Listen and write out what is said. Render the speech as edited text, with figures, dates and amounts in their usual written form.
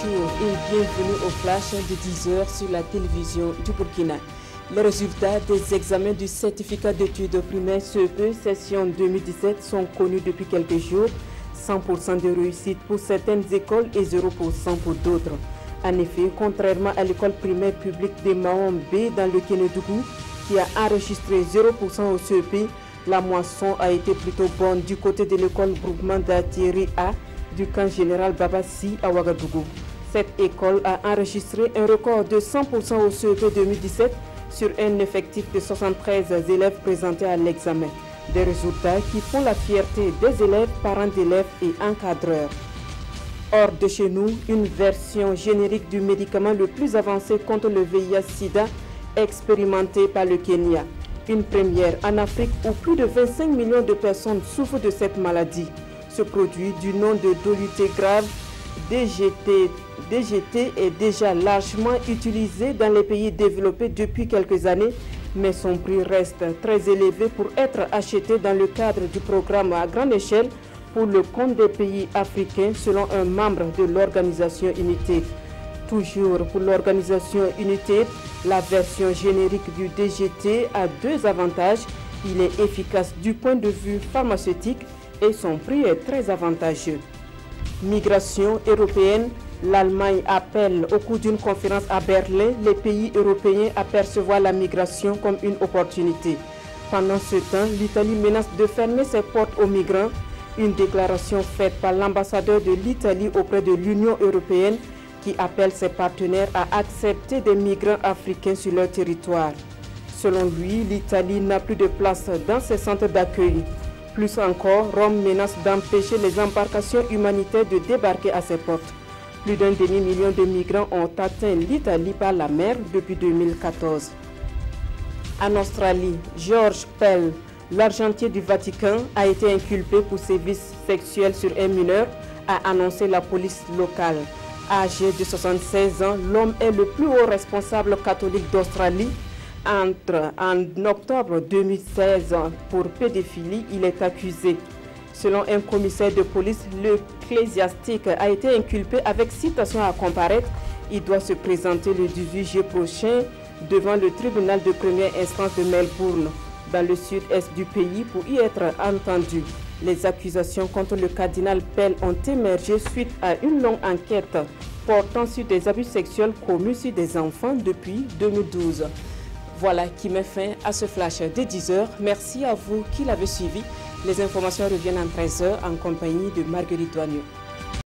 Bonjour et bienvenue au flash de 10h sur la télévision du Burkina. Les résultats des examens du certificat d'études primaires CEP session 2017 sont connus depuis quelques jours. 100% de réussite pour certaines écoles et 0% pour d'autres. En effet, contrairement à l'école primaire publique de Mahombe dans le Kénédougou, qui a enregistré 0% au CEP, la moisson a été plutôt bonne du côté de l'école groupement d'Atieri A du camp général Babassi à Ouagadougou. Cette école a enregistré un record de 100% au CEP 2017 sur un effectif de 73 élèves présentés à l'examen. Des résultats qui font la fierté des élèves, parents d'élèves et encadreurs. Hors de chez nous, une version générique du médicament le plus avancé contre le VIH-Sida expérimenté par le Kenya. Une première en Afrique où plus de 25 millions de personnes souffrent de cette maladie. Ce produit du nom de dolutegravir DGT est déjà largement utilisé dans les pays développés depuis quelques années, mais son prix reste très élevé pour être acheté dans le cadre du programme à grande échelle pour le compte des pays africains, selon un membre de l'organisation Unité. Toujours pour l'organisation Unité, la version générique du DGT a deux avantages. Il est efficace du point de vue pharmaceutique et son prix est très avantageux. Migration européenne, l'Allemagne appelle au cours d'une conférence à Berlin les pays européens à percevoir la migration comme une opportunité. Pendant ce temps, l'Italie menace de fermer ses portes aux migrants. Une déclaration faite par l'ambassadeur de l'Italie auprès de l'Union européenne qui appelle ses partenaires à accepter des migrants africains sur leur territoire. Selon lui, l'Italie n'a plus de place dans ses centres d'accueil. Plus encore, Rome menace d'empêcher les embarcations humanitaires de débarquer à ses portes. Plus d'un demi-million de migrants ont atteint l'Italie par la mer depuis 2014. En Australie, George Pell, l'argentier du Vatican, a été inculpé pour sévices sexuels sur un mineur, a annoncé la police locale. Âgé de 76 ans, l'homme est le plus haut responsable catholique d'Australie. En octobre 2016, pour pédophilie, il est accusé. Selon un commissaire de police, l'ecclésiastique a été inculpé avec citation à comparaître. Il doit se présenter le 18 juillet prochain devant le tribunal de première instance de Melbourne, dans le sud-est du pays, pour y être entendu. Les accusations contre le cardinal Pell ont émergé suite à une longue enquête portant sur des abus sexuels commis sur des enfants depuis 2012. Voilà qui met fin à ce flash de 10h. Merci à vous qui l'avez suivi. Les informations reviennent en 13h en compagnie de Marguerite Douanieu.